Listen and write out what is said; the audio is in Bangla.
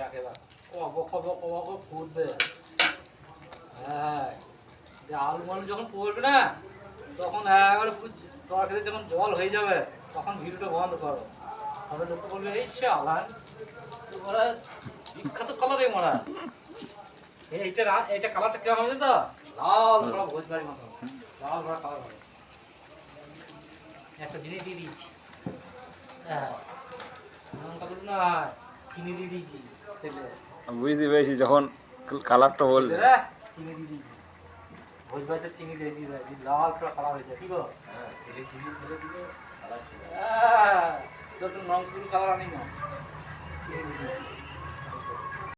একেবারে অবক অবক অবক ফুটবে। হ্যাঁ, যে আলু মালু যখন পড়বে না তখন একবারে তরকারিতে যখন জল হয়ে যাবে তখন ভিডিওটা বন্ধ করো। তবে লক্ষ্য করবে এই চালান তোমরা বিখ্যাত কালার এই মারা। এইটা কালারটা কেমন হবে তো লাল ধরা ভোজবাড়ির মতো লাল ধরা কালার হবে। একটা জিনিস দিয়ে দিয়েছি, হ্যাঁ লঙ্কা গুলো না চিনি দিয়ে দিয়েছি তেলে। বুঝতে পেরেছি যখন কালারটা বললে। চিনি দিয়ে দিয়েছি, ভোজবাড়িতে চিনি দিয়ে দিয়ে দেয় লাল পুরো কালার হয়ে যায়। কি গো তেলে চিনি ফেলে দিলে কালার, যত লঙ্কা কালার আনি না।